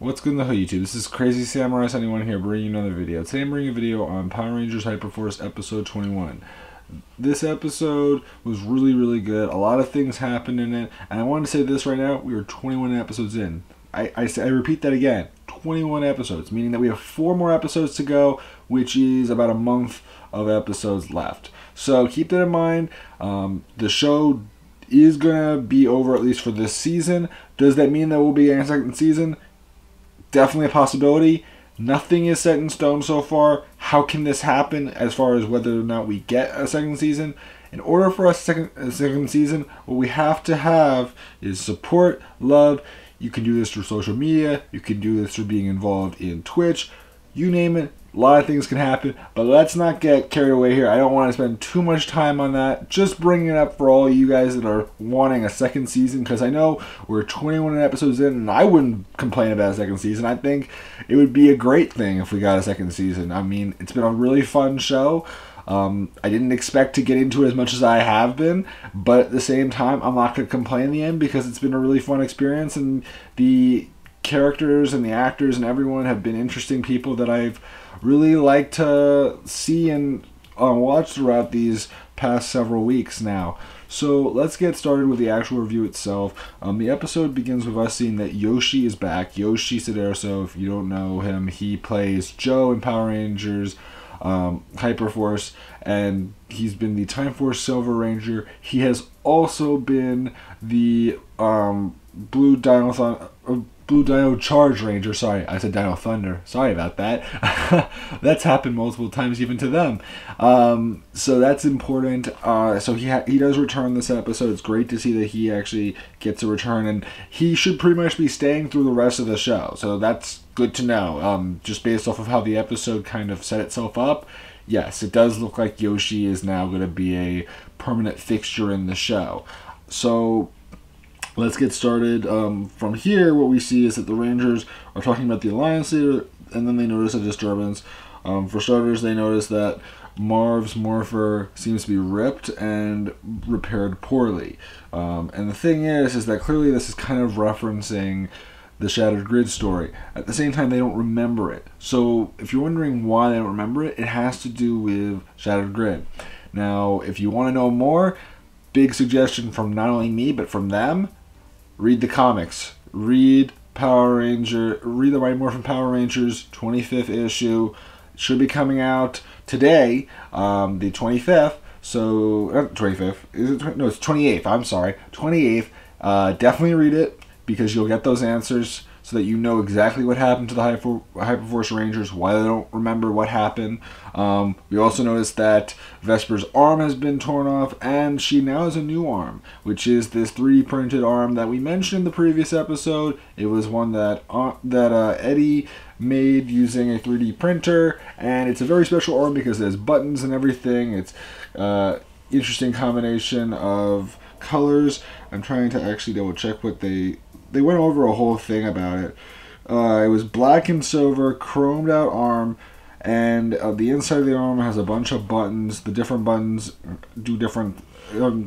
What's good in the hood, YouTube? This is Crazy Samurai 71 here, bringing you another video. Today I'm bringing a video on Power Rangers Hyperforce episode 21. This episode was really good. A lot of things happened in it, and I want to say this right now, we are 21 episodes in. I repeat that again, 21 episodes, meaning that we have 4 more episodes to go, which is about a month of episodes left. So keep that in mind. The show is going to be over at least for this season. Does that mean that we'll be in a second season? Definitely a possibility. Nothing is set in stone so far. How can this happen as far as whether or not we get a second season? In order for us a second season, what we have to have is support, love. You can do this through social media. You can do this through being involved in Twitch. You name it. A lot of things can happen, but let's not get carried away here. I don't want to spend too much time on that. Just bringing it up for all you guys that are wanting a second season, because I know we're 21 episodes in, and I wouldn't complain about a second season. I think it would be a great thing if we got a second season. I mean, it's been a really fun show. I didn't expect to get into it as much as I have been, but at the same time, I'm not going to complain in the end because it's been a really fun experience, and the characters and the actors and everyone have been interesting people that I've really liked to see and watch throughout these past several weeks now. So let's get started with the actual review itself. The episode begins with us seeing that Yoshi is back. Yoshi Siderso, if you don't know him, he plays Jo in Power Rangers Hyperforce, and he's been the Time Force Silver Ranger. He has also been the Blue Dino Charge Ranger. Sorry, I said Dino Thunder. Sorry about that. That's happened multiple times even to them. So that's important. So he does return this episode. It's great to see that he actually gets a return, and he should pretty much be staying through the rest of the show. So that's good to know. Just based off of how the episode kind of set itself up, yes, it does look like Yoshi is now going to be a permanent fixture in the show. So let's get started. From here, what we see is that the Rangers are talking about the Alliance Leader, and then they notice a disturbance. For starters, they notice that Marv's morpher seems to be ripped and repaired poorly. And the thing is that clearly this is kind of referencing the Shattered Grid story. At the same time, they don't remember it. So if you're wondering why they don't remember it, it has to do with Shattered Grid. Now, if you want to know more, big suggestion from not only me, but from them, read the comics. Read the Mighty Morphin Power Rangers 25th issue. It should be coming out today, the 25th. So, 25th. Is it? No, it's 28th. I'm sorry. 28th. Definitely read it, because you'll get those answers so that you know exactly what happened to the Hyperforce Rangers, why they don't remember what happened. We also noticed that Vesper's arm has been torn off, and she now has a new arm, which is this 3D printed arm that we mentioned in the previous episode. It was one that Eddie made using a 3D printer, and it's a very special arm because it has buttons and everything. It's interesting combination of colors. I'm trying to actually double check what they went over a whole thing about it. It was black and silver, chromed out arm, and the inside of the arm has a bunch of buttons. The different buttons do different,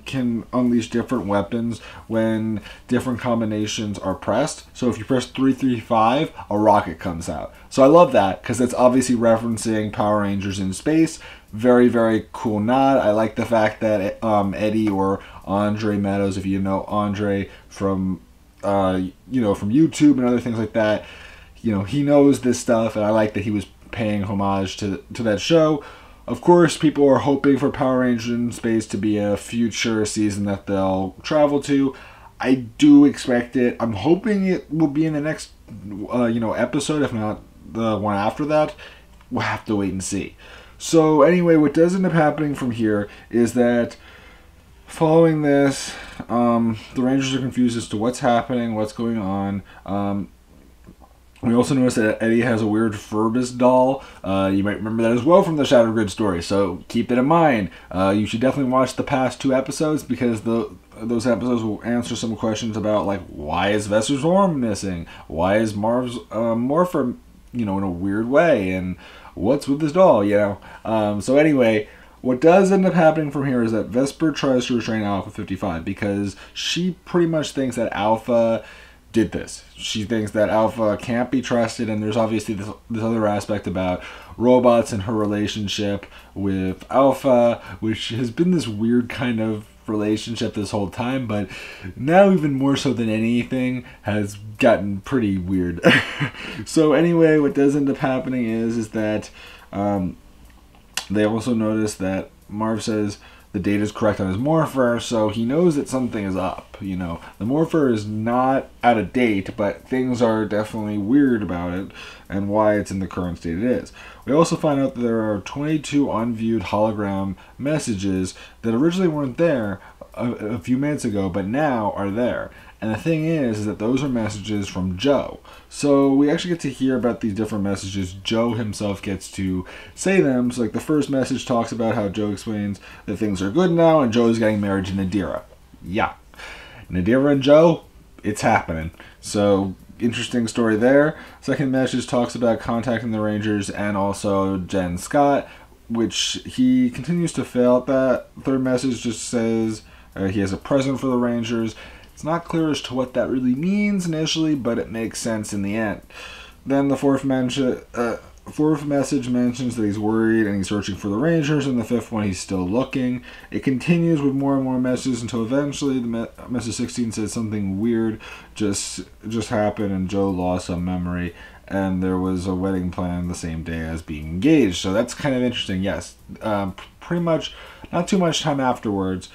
can unleash different weapons when different combinations are pressed. So if you press 335, a rocket comes out. So I love that, because it's obviously referencing Power Rangers in space. Very cool nod. I like the fact that Eddie, or Andre Meadows, if you know Andre from from YouTube and other things like that, he knows this stuff, and I like that he was paying homage to that show. Of course, people are hoping for Power Rangers in Space to be a future season that they'll travel to. I do expect it. I'm hoping it will be in the next episode, if not the one after that. We'll have to wait and see. So anyway, what does end up happening from here is that following this, the Rangers are confused as to what's happening, what's going on. We also notice that Eddie has a weird Furbus doll. You might remember that as well from the Shattered Grid story, so keep that in mind. You should definitely watch the past 2 episodes, because those episodes will answer some questions about, like, why is Vesper's arm missing? Why is Marv's morpher, in a weird way? And what's with this doll, So anyway, what does end up happening from here is that Vesper tries to restrain Alpha 55, because she pretty much thinks that Alpha did this. She thinks that Alpha can't be trusted, and there's obviously this other aspect about robots and her relationship with Alpha, which has been this weird kind of relationship this whole time, but now even more so than anything has gotten pretty weird. So anyway, what does end up happening is that they also notice that Marv says the data is correct on his morpher, so he knows that something is up. You know, the morpher is not out of date, but things are definitely weird about it and why it's in the current state it is. We also find out that there are 22 unviewed hologram messages that originally weren't there a few minutes ago, but now are there. And the thing is that those are messages from Jo. So we actually get to hear about these different messages. Jo himself gets to say them. So like the first message talks about how Jo explains that things are good now and Jo is getting married to Nadira. Yeah. Nadira and Jo, it's happening. So interesting story there. Second message talks about contacting the Rangers and also Jen Scott, which he continues to fail at that. Third message just says he has a present for the Rangers. It's not clear as to what that really means initially, but it makes sense in the end. Then the fourth message mentions that he's worried and he's searching for the Rangers, and the fifth one he's still looking. It continues with more and more messages until eventually the message 16 says something weird just happened and Jo lost some memory, and there was a wedding planned the same day as being engaged. So that's kind of interesting. Yes, pretty much not too much time afterwards,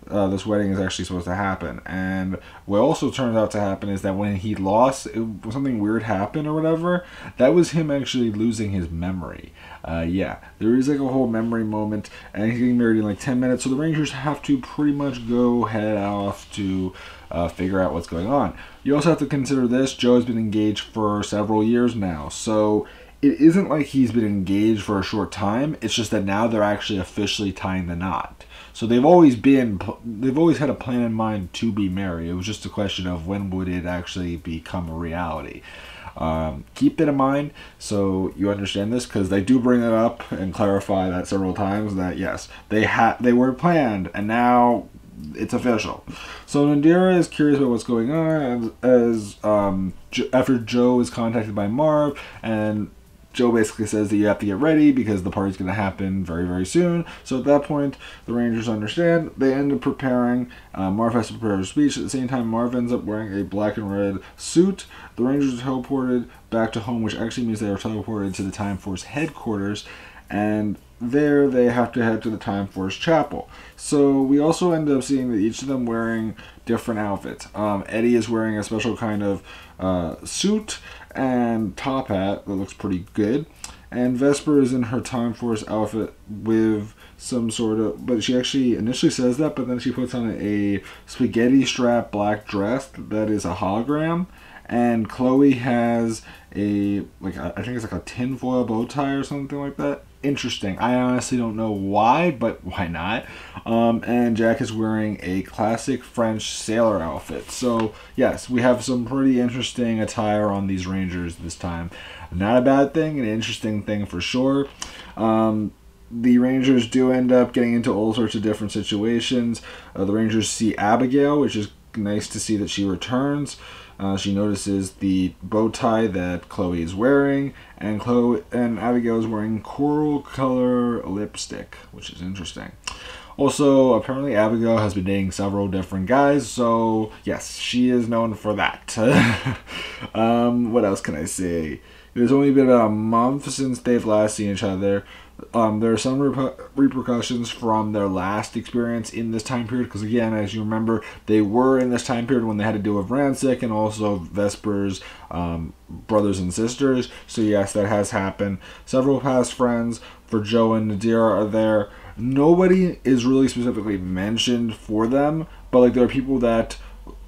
this wedding is actually supposed to happen. And what also turns out to happen is that when he lost, something weird happened or whatever, that was him actually losing his memory. Yeah, there is like a whole memory moment, and he's getting married in like 10 minutes, so the Rangers have to pretty much go head off to figure out what's going on. You also have to consider this: Jo has been engaged for several years now, so it isn't like he's been engaged for a short time. It's just that now they're actually officially tying the knot. So they've always had a plan in mind to be married. It was just a question of when would it actually become a reality. Keep that in mind so you understand this, because they do bring it up and clarify that several times that yes, they were planned and now it's official. So Nadira is curious about what's going on after Jo is contacted by Marv, and Jo basically says that you have to get ready because the party's going to happen very, very soon. So at that point, the Rangers understand. They end up preparing. Marv has to prepare a speech. At the same time, Marv ends up wearing a black and red suit. The Rangers are teleported back to home, which actually means they are teleported to the Time Force headquarters. And there they have to head to the Time Force Chapel. So we also end up seeing that each of them wearing different outfits. Eddie is wearing a special kind of suit and top hat that looks pretty good, and Vesper is in her Time Force outfit with some sort of, but she actually initially says that, but then she puts on a spaghetti strap black dress that is a hologram, and Chloe has a, like, I think it's like a tinfoil bow tie or something like that. Interesting. I honestly don't know why, but why not? And Jack is wearing a classic French sailor outfit. So yes, we have some pretty interesting attire on these Rangers this time. Not a bad thing, an interesting thing for sure. The Rangers do end up getting into all sorts of different situations. The Rangers see Abigail, which is nice to see that she returns. She notices the bow tie that Chloe is wearing, and Abigail is wearing coral color lipstick, which is interesting. Also, apparently Abigail has been dating several different guys, so yes, she is known for that. What else can I say? It's only been about a month since they've last seen each other. There are some repercussions from their last experience in this time period, because again, as you remember, they were in this time period when they had to deal with Rancic and also Vesper's brothers and sisters. So yes, that has happened. Several past friends for Jo and Nadira are there. Nobody is really specifically mentioned for them, but like there are people that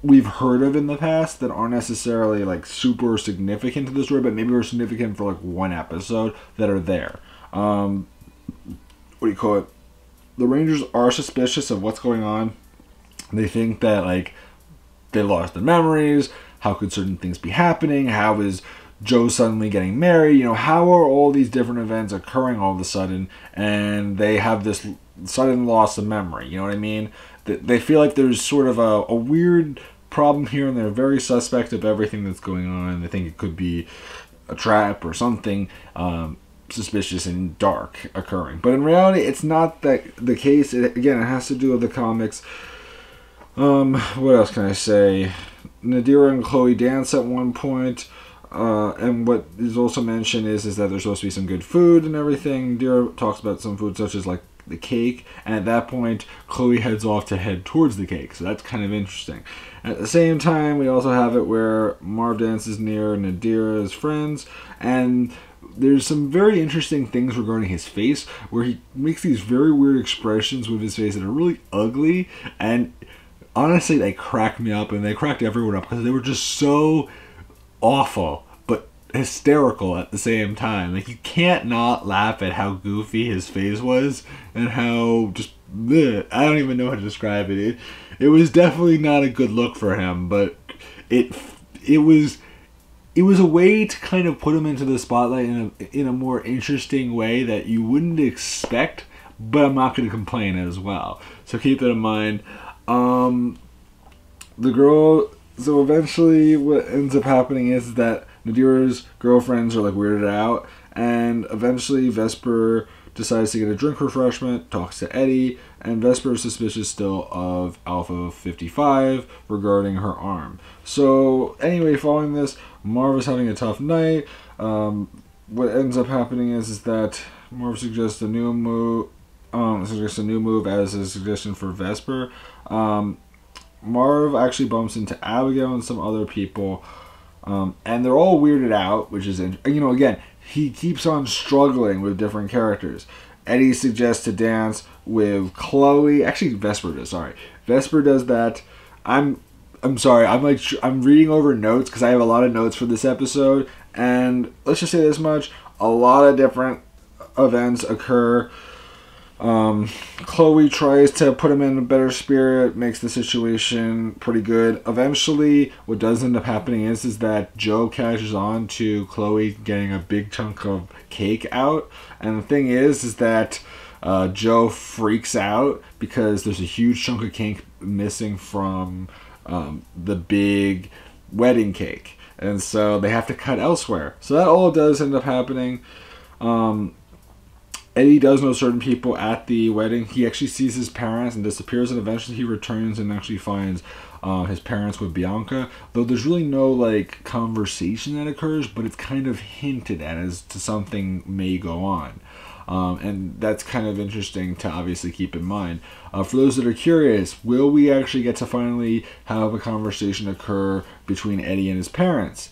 we've heard of in the past that aren't necessarily like super significant to the story, but maybe are significant for like one episode that are there. What do you call it? The Rangers are suspicious of what's going on. They think that like they lost their memories. How could certain things be happening? How is Jo suddenly getting married? You know, how are all these different events occurring all of a sudden, and they have this sudden loss of memory? You know what I mean? They feel like there's sort of a weird problem here, and they're very suspect of everything that's going on. They think it could be a trap or something suspicious and dark occurring. But in reality, it's not that the case. Again, it has to do with the comics. What else can I say? Nadira and Chloe dance at one point. And what is also mentioned is that there's supposed to be some good food and everything. Nadira talks about some food such as like the cake, and at that point Chloe heads off to head towards the cake, so that's kind of interesting. At the same time, we also have it where Marv dances near Nadira's friends, and there's some very interesting things regarding his face, where he makes these very weird expressions with his face that are really ugly, and honestly they cracked me up, and they cracked everyone up because they were just so awful but hysterical at the same time. Like, you can't not laugh at how goofy his face was and how just bleh, I don't even know how to describe it. It was definitely not a good look for him, but it was a way to kind of put him into the spotlight in a more interesting way that you wouldn't expect, but I'm not going to complain as well. So keep that in mind. The girl, so eventually what ends up happening is that Nadira's girlfriends are like weirded out, and eventually Vesper decides to get a drink refreshment, talks to Eddie, and Vesper is suspicious still of Alpha 55 regarding her arm. So anyway, following this, Marv is having a tough night. What ends up happening is that Marv suggests a new move. As a suggestion for Vesper. Marv actually bumps into Abigail and some other people, and they're all weirded out, which is, again, he keeps on struggling with different characters. Eddie suggests to dance with Chloe. Actually, Vesper does. Sorry, Vesper does that. I'm sorry. I'm reading over notes because I have a lot of notes for this episode, and let's just say this much: a lot of different events occur. Chloe tries to put him in a better spirit, makes the situation pretty good. Eventually, what does end up happening is that Jo catches on to Chloe getting a big chunk of cake out. And the thing is that Jo freaks out because there's a huge chunk of cake missing from the big wedding cake. And so they have to cut elsewhere. So that all does end up happening. Eddie does know certain people at the wedding. He actually sees his parents and disappears, and eventually he returns and actually finds his parents with Bianca. Though there's really no like conversation that occurs, but it's kind of hinted at as to something may go on. And that's kind of interesting to obviously keep in mind. For those that are curious, will we actually get to finally have a conversation occur between Eddie and his parents?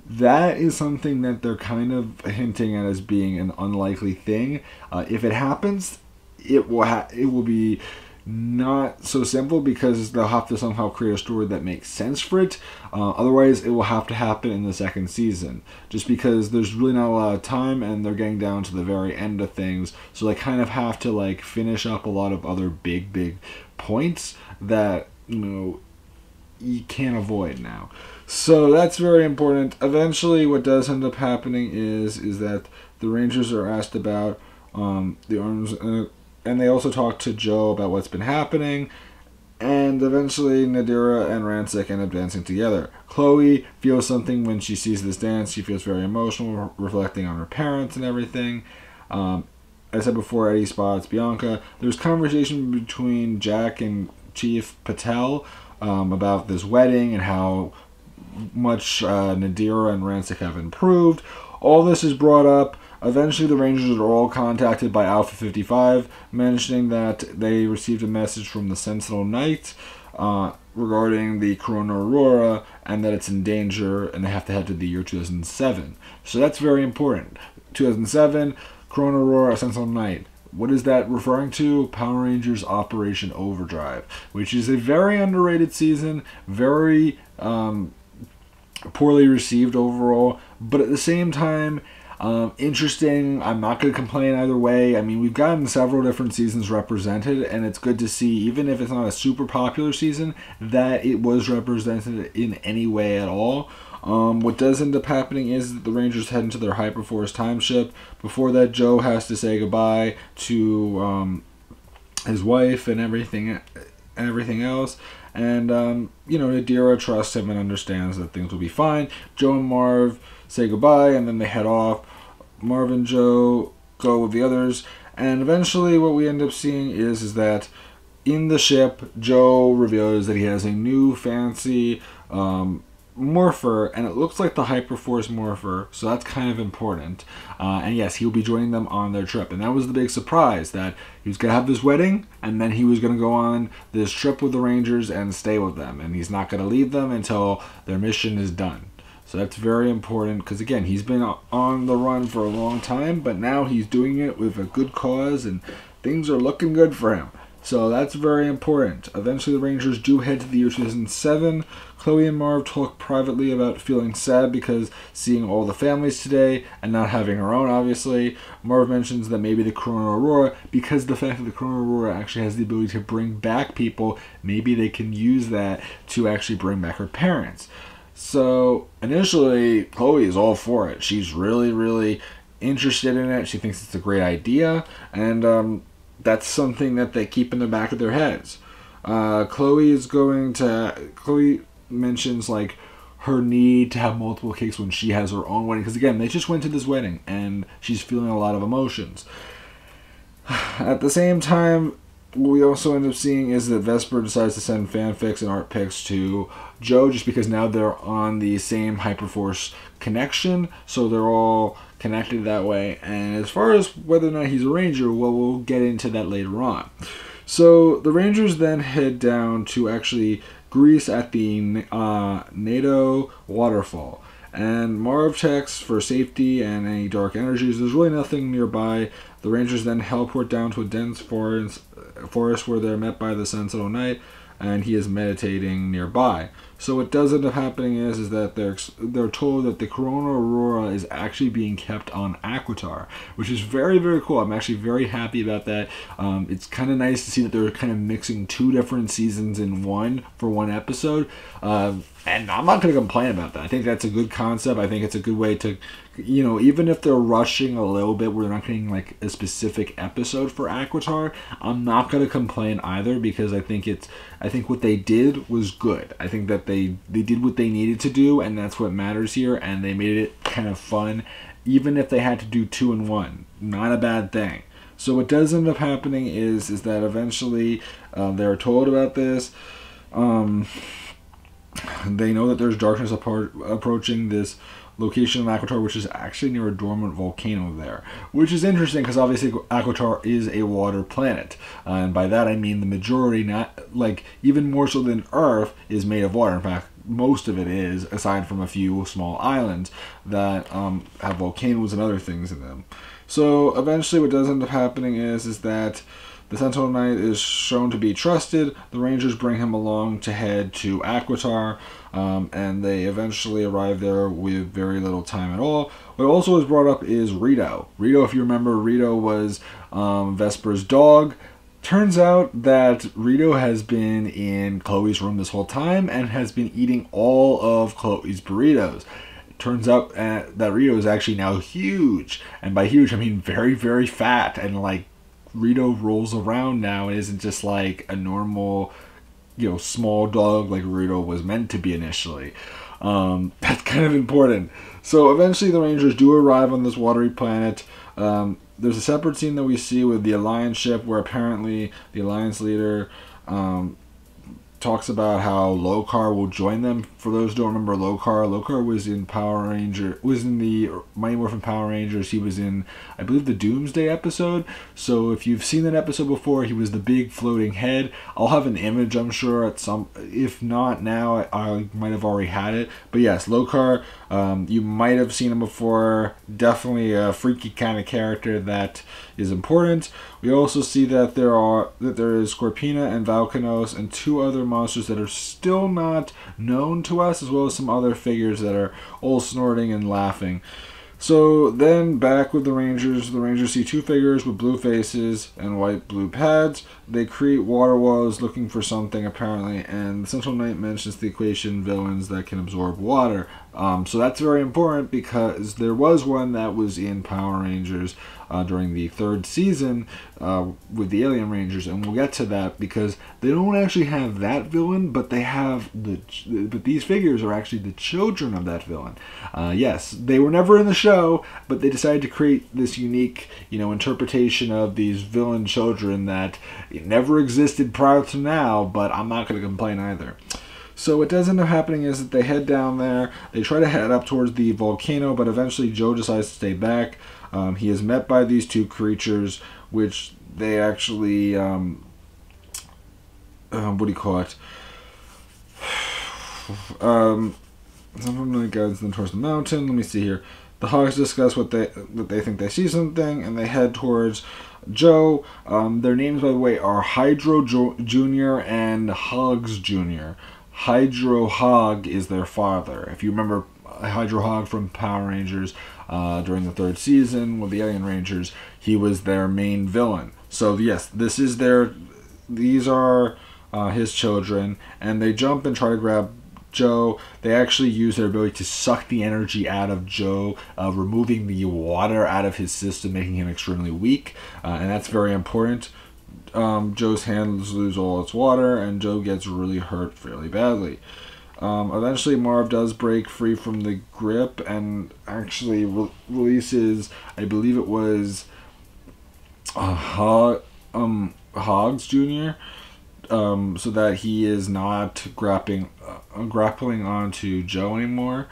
That is something that they're kind of hinting at as being an unlikely thing. If it happens, it will be not so simple because they'll have to somehow create a story that makes sense for it. Otherwise, it will have to happen in the second season, just because there's really not a lot of time and they're getting down to the very end of things. So they kind of have to like finish up a lot of other big points that you can't avoid now. So that's very important. Eventually, what does end up happening is that the Rangers are asked about the arms, and they also talk to Jo about what's been happening. And eventually, Nadira and Rancic end up dancing together. Chloe feels something when she sees this dance. She feels very emotional, reflecting on her parents and everything. As I said before, Eddie spots Bianca. There's conversation between Jack and Chief Patel about this wedding and how much Nadira and Rancic have improved. All this is brought up. Eventually, the Rangers are all contacted by Alpha 55, mentioning that they received a message from the Sentinel Knight regarding the Corona Aurora and that it's in danger and they have to head to the year 2007. So that's very important. 2007, Corona Aurora, Sentinel Knight. What is that referring to? Power Rangers Operation Overdrive, which is a very underrated season, very poorly received overall, but at the same time, interesting. I'm not going to complain either way. I mean, we've gotten several different seasons represented, and it's good to see, even if it's not a super popular season, that it was represented in any way at all. What does end up happening is that the Rangers head into their Hyperforce time ship. Before that, Jo has to say goodbye to his wife and everything else. And, you know, Nadira trusts him and understands that things will be fine. Jo and Marv say goodbye, and then they head off. Marv and Jo go with the others, and eventually what we end up seeing is that in the ship, Jo reveals that he has a new fancy morpher, and it looks like the Hyperforce morpher, so that's kind of important. And yes, he'll be joining them on their trip, and that was the big surprise, that he was going to have this wedding, and then he was going to go on this trip with the Rangers and stay with them, and he's not going to leave them until their mission is done. So that's very important, because again, he's been on the run for a long time, but now he's doing it with a good cause, and things are looking good for him. So that's very important. Eventually the Rangers do head to the year 2007. Chloe and Marv talk privately about feeling sad because seeing all the families today and not having her own, obviously. Marv mentions that maybe the Corona Aurora, because the fact that the Corona Aurora actually has the ability to bring back people, maybe they can use that to actually bring back her parents. So initially, Chloe is all for it. She's really, really interested in it. She thinks it's a great idea, and that's something that they keep in the back of their heads. Chloe mentions like her need to have multiple cakes when she has her own wedding, because again, they just went to this wedding and she's feeling a lot of emotions. At the same time, what we also end up seeing is that Vesper decides to send fanfics and art pics to Jo, just because now they're on the same Hyperforce connection, so they're all connected that way. And as far as whether or not he's a ranger, well, we'll get into that later on. So the Rangers then head down to actually Greece at the NATO waterfall. And Marv checks for safety and any dark energies. There's really nothing nearby. The Rangers then teleport down to a dense forest where they're met by the Sentinel Knight, and he is meditating nearby. So what does end up happening is that they're told that the Corona Aurora is actually being kept on Qatar, which is very, very cool. I'm actually very happy about that. It's kind of nice to see that they're kind of mixing two different seasons in one for one episode. And I'm not going to complain about that. I think that's a good concept. I think it's a good way to, you know, even if they're rushing a little bit where they're not getting like a specific episode for Qatar, I'm not going to complain either, because I think what they did was good. I think that they did what they needed to do, and that's what matters here, and they made it kind of fun, even if they had to do 2 in 1. Not a bad thing. So what does end up happening is that eventually they're told about this. They know that there's darkness approaching this location in Qatar, which is actually near a dormant volcano there, which is interesting because obviously Qatar is a water planet, and by that I mean the majority, not like even more so than Earth, is made of water. In fact, most of it is, aside from a few small islands that have volcanoes and other things in them. So eventually what does end up happening is that the Sentinel Knight is shown to be trusted. The Rangers bring him along to head to Qatar, and they eventually arrive there with very little time at all. What also is brought up is Rito. Rito, if you remember, Rito was Vesper's dog. Turns out that Rito has been in Chloe's room this whole time and has been eating all of Chloe's burritos. Turns out that Rito is actually now huge, and by huge I mean very, very fat, and like Rito rolls around now and isn't just like a normal, you know, small dog like Rito was meant to be initially. That's kind of important. So eventually the Rangers do arrive on this watery planet. There's a separate scene that we see with the Alliance ship where apparently the Alliance leader talks about how Lokar will join them. For those who don't remember Lokar was in the Mighty Morphin Power Rangers. He was in, I believe, the Doomsday episode. So if you've seen that episode before, he was the big floating head. I'll have an image, I'm sure, at some, if not now, I might have already had it. But yes, Lokar, you might have seen him before. Definitely a freaky kind of character that is important. We also see that there is Scorpina and Valkanos and 2 other monsters that are still not known to us, as well as some other figures that are all snorting and laughing. So then back with the Rangers see 2 figures with blue faces and white-blue pads. They create water walls looking for something apparently, and the Sentinel Knight mentions the equation villains that can absorb water. So that's very important because there was one that was in Power Rangers during the 3rd season with the Alien Rangers, and we'll get to that because they don't actually have that villain, but they have but these figures are actually the children of that villain. Yes, they were never in the show, but they decided to create this unique, interpretation of these villain children that never existed prior to now, but I'm not going to complain either. So what does end up happening is that they head down there, they try to head up towards the volcano, but eventually Jo decides to stay back. He is met by these 2 creatures, which they actually, what do you call it? Something guides them towards the mountain. Let me see here. The Hogs discuss that they think they see something, and they head towards Jo. Their names, by the way, are Hydra Jr. and Hogs Jr. Hydro Hog is their father. If you remember Hydro Hog from Power Rangers during the 3rd season with the Alien Rangers, he was their main villain. So yes, these are his children, and they jump and try to grab Jo. They actually use their ability to suck the energy out of Jo, removing the water out of his system, making him extremely weak, and that's very important. Jo's hands lose all its water, and Jo gets really hurt fairly badly. Eventually, Marv does break free from the grip and actually releases, I believe it was Hogs Jr., so that he is not grappling onto Jo anymore.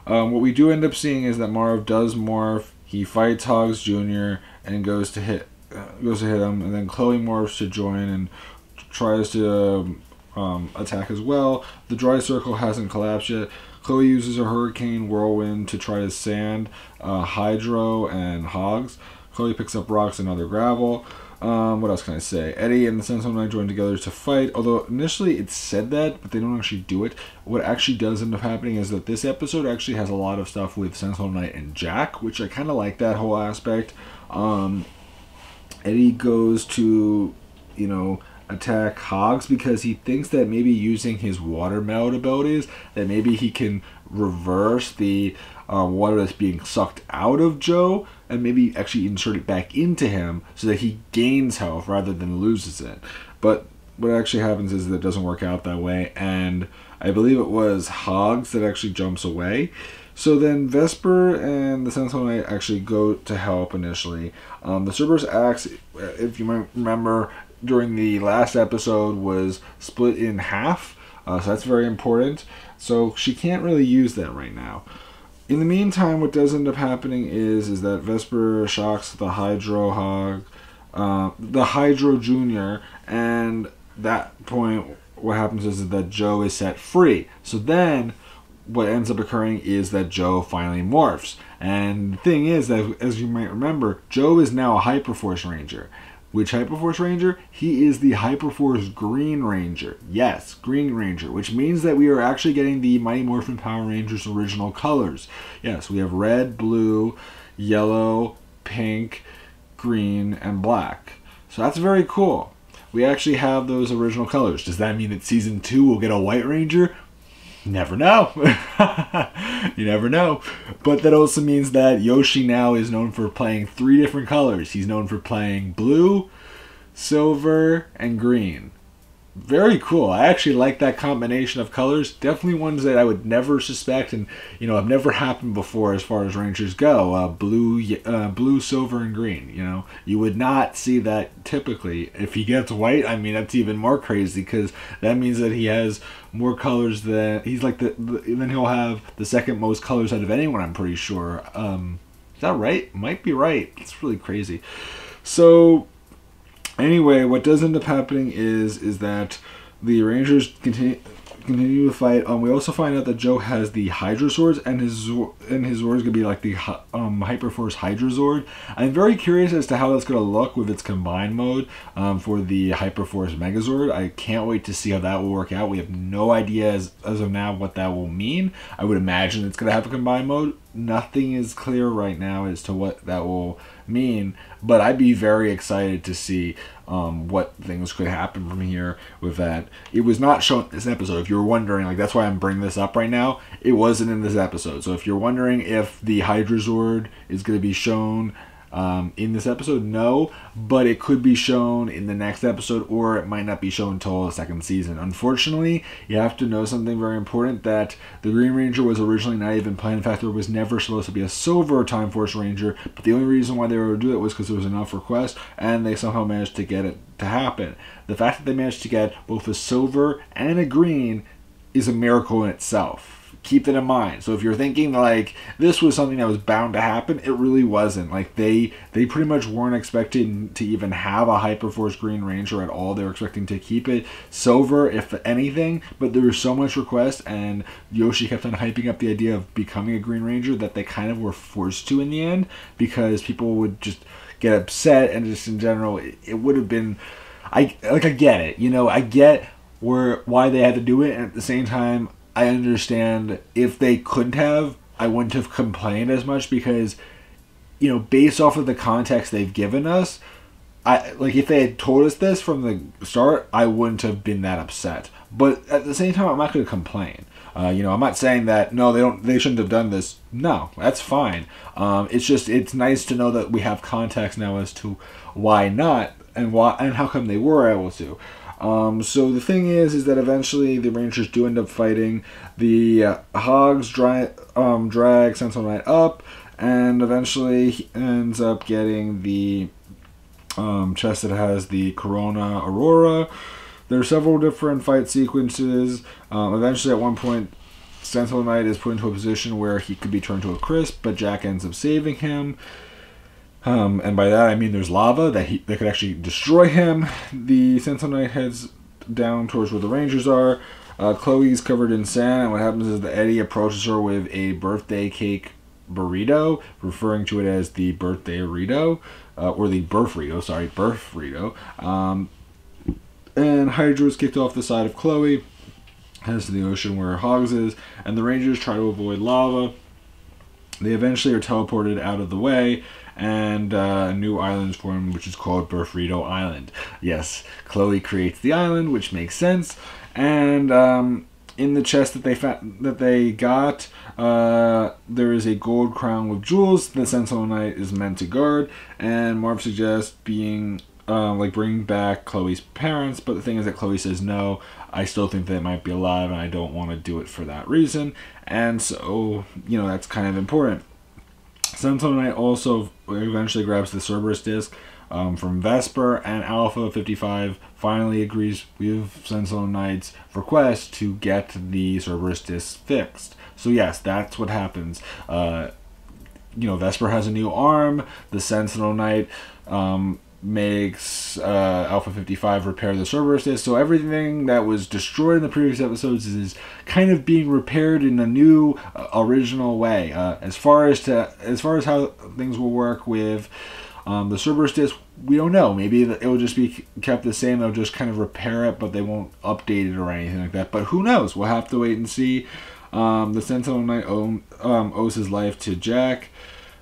What we do end up seeing is that Marv does morph. He fights Hogs Jr. and goes to hit him, and then Chloe morphs to join and tries to attack as well. The dry circle hasn't collapsed yet. Chloe uses a hurricane whirlwind to try to sand Hydro and Hogs. Chloe picks up rocks and other gravel. What else can I say? Eddie and the Sentinel Knight join together to fight, although initially it said that, but they don't actually do it. What actually does end up happening is that this episode actually has a lot of stuff with Sentinel Knight and Jack, which I kind of like that whole aspect. Eddie goes to, attack Hogs because he thinks that maybe using his water meld abilities, that maybe he can reverse the water that's being sucked out of Jo and maybe actually insert it back into him so that he gains health rather than loses it. But what actually happens is that it doesn't work out that way, and I believe it was Hogs that actually jumps away. So then Vesper and the Sentinel Knight actually go to help initially. The Cerberus axe, if you might remember, during the last episode was split in half, so that's very important. So she can't really use that right now. In the meantime, what does end up happening is that Vesper shocks the Hydro Hog, the Hydro Jr., and that point, what happens is that Jo is set free. So then what ends up occurring is that Jo finally morphs. And the thing is that, as you might remember, Jo is now a Hyperforce Ranger. Which Hyperforce Ranger? He is the Hyperforce Green Ranger. Yes, Green Ranger, which means that we are actually getting the Mighty Morphin Power Rangers original colors. Yes, we have red, blue, yellow, pink, green, and black. So that's very cool. We actually have those original colors. Does that mean that Season 2 will get a White Ranger? Never know. You never know. But that also means that Yoshi now is known for playing 3 different colors. He's known for playing blue, silver, and green. Very cool. I actually like that combination of colors. Definitely ones that I would never suspect and, have never happened before as far as Rangers go. Blue, silver, and green. You would not see that typically. If he gets white, I mean, that's even more crazy because that means that he has more colors than... He's like then he'll have the second most colors out of anyone, I'm pretty sure. Is that right? Might be right. It's really crazy. So... Anyway, what does end up happening is that the Rangers continue to fight. We also find out that Jo has the Hydra Swords, and his Zord is going to be like the Hyperforce Hydra Sword. I'm very curious as to how that's going to look with its combined mode for the Hyperforce Megazord. I can't wait to see how that will work out. We have no idea as of now what that will mean. I would imagine it's going to have a combined mode. nothing is clear right now as to what that will mean, but I'd be very excited to see what things could happen from here with that. It was not shown in this episode. If you're wondering, like, that's why I'm bringing this up right now. It wasn't in this episode. So if you're wondering if the Hydra Sword is going to be shown in this episode, no, but it could be shown in the next episode, or it might not be shown until the second season. Unfortunately, you have to know something very important, that the Green Ranger was originally not even planned. In fact, there was never supposed to be a Silver Time Force Ranger, but the only reason why they were able to do it was because there was enough requests, and they somehow managed to get it to happen. The fact that they managed to get both a silver and a green is a miracle in itself. Keep that in mind. So if you're thinking like this was something that was bound to happen, it really wasn't. Like they pretty much weren't expecting to even have a Hyperforce Green Ranger at all. They were expecting to keep it silver, if anything, but there was so much request, and Yoshi kept on hyping up the idea of becoming a Green Ranger that they kind of were forced to in the end, because people would just get upset, and just in general it would have been, I get it, you know, I get why they had to do it, and at the same time I understand if they couldn't have, I wouldn't have complained as much, because, you know, based off of the context they've given us, if they had told us this from the start, I wouldn't have been that upset. But at the same time, I'm not going to complain. You know, I'm not saying that no, they shouldn't have done this. No, that's fine. It's nice to know that we have context now as to why not, and how come they were able to. So the thing is that eventually the Rangers do end up fighting. The Hogs drag Sentinel Knight up, and eventually he ends up getting the chest that has the Corona Aurora. There are several different fight sequences. Eventually, at one point, Sentinel Knight is put into a position where he could be turned to a crisp, but Jack ends up saving him. And by that I mean there's lava that could actually destroy him. The Sentinel Knight heads down towards where the Rangers are. Chloe's covered in sand, and what happens is that Eddie approaches her with a birthday cake burrito, referring to it as the birthday burrito, or the birth burrito. And Hydra is kicked off the side of Chloe, heads to the ocean where Hogs is, and the Rangers try to avoid lava. They eventually are teleported out of the way, and a new island is formed, which is called Burrito Island. Yes, Chloe creates the island, which makes sense. And in the chest that they got, there is a gold crown with jewels the Sentinel Knight is meant to guard. And Marv suggests bringing back Chloe's parents, but the thing is that Chloe says no. I still think they might be alive, and I don't want to do it for that reason. And so, you know, that's kind of important. Sentinel Knight also eventually grabs the Cerberus disc from Vesper, and Alpha 55 finally agrees with Sentinel Knight's request to get the Cerberus disc fixed. So yes, that's what happens. Vesper has a new arm. The Sentinel Knight makes Alpha 55 repair the Cerberus disc. So everything that was destroyed in the previous episodes is kind of being repaired in a new, original way. As far as how things will work with the Cerberus disc, we don't know. Maybe it will just be kept the same. They'll just kind of repair it, but they won't update it or anything like that. But who knows? We'll have to wait and see. The Sentinel Knight owes his life to Jack.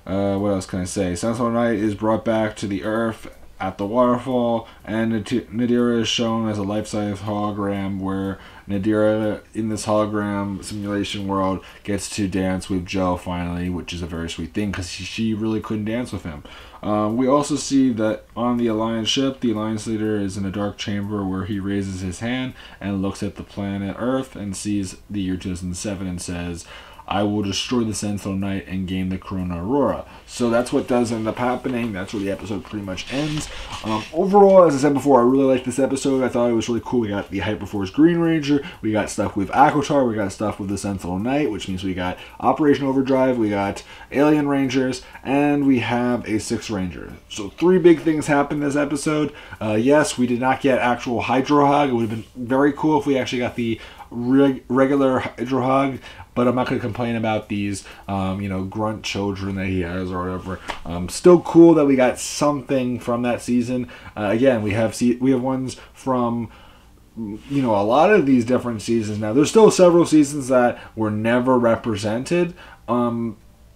What else can I say? Sentinel Knight is brought back to the Earth at the waterfall, and Nadira is shown as a life-size hologram, where Nadira, in this hologram simulation world, gets to dance with Jo finally, which is a very sweet thing, because she really couldn't dance with him. We also see that on the Alliance ship, the Alliance leader is in a dark chamber where he raises his hand and looks at the planet Earth and sees the year 2007 and says, I will destroy the Sentinel Knight and gain the Corona Aurora. So that's what does end up happening. That's where the episode pretty much ends. Overall, as I said before, I really liked this episode. I thought it was really cool. We got the Hyperforce Green Ranger. We got stuff with Qatar. We got stuff with the Sentinel Knight, which means we got Operation Overdrive. We got Alien Rangers. And we have a 6th Ranger. So 3 big things happened this episode. Yes, we did not get actual Hydra Hog. It would have been very cool if we actually got the regular Hydra Hog. But I'm not going to complain about these, grunt children that he has or whatever. Still cool that we got something from that season. Again, we have ones from, a lot of these different seasons now. There's still several seasons that were never represented.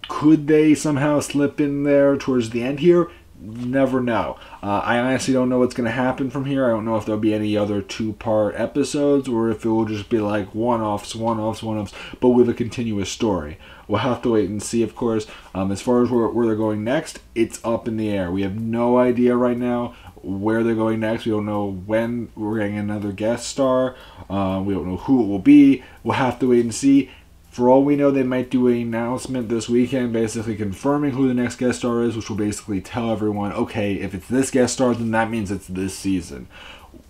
Could they somehow slip in there towards the end here? Never know. I honestly don't know what's going to happen from here. I don't know if there'll be any other 2-part episodes or if it will just be like one-offs, but with a continuous story. We'll have to wait and see, of course. As far as where they're going next, it's up in the air. We have no idea right now where they're going next. We don't know when we're getting another guest star. We don't know who it will be. We'll have to wait and see. For all we know, they might do an announcement this weekend basically confirming who the next guest star is, which will basically tell everyone, okay, if it's this guest star, then that means it's this season.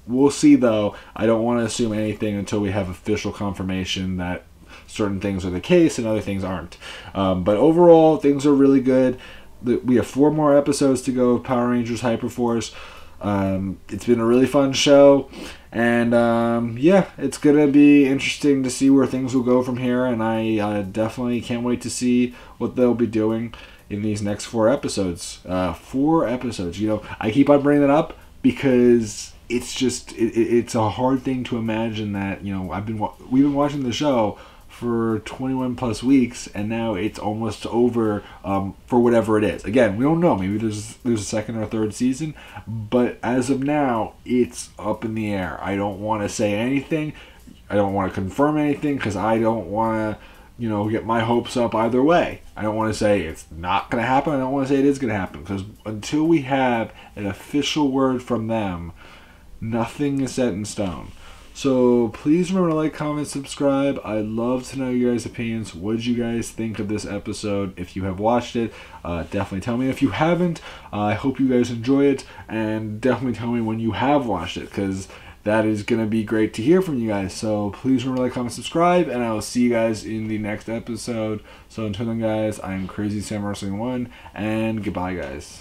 We'll see, though. I don't want to assume anything until we have official confirmation that certain things are the case and other things aren't. But overall, things are really good. We have 4 more episodes to go of Power Rangers Hyperforce. It's been a really fun show, and yeah, it's gonna be interesting to see where things will go from here, and I definitely can't wait to see what they'll be doing in these next 4 episodes. 4 episodes, you know, I keep on bringing it up because it's just it's a hard thing to imagine that, you know, we've been watching the show for 21 plus weeks, and now it's almost over for whatever it is. Again, we don't know. Maybe there's a second or third season, but as of now, it's up in the air. I don't want to say anything. I don't want to confirm anything because I don't want to, you know, get my hopes up either way. I don't want to say it's not going to happen. I don't want to say it is going to happen because until we have an official word from them, nothing is set in stone. So please remember to like, comment, subscribe. I'd love to know your guys' opinions. What did you guys think of this episode? If you have watched it, definitely tell me. If you haven't, I hope you guys enjoy it. And definitely tell me when you have watched it, because that is going to be great to hear from you guys. So please remember to like, comment, subscribe. And I will see you guys in the next episode. So until then, guys, I'm Crazy Sam Wrestling 1. And goodbye, guys.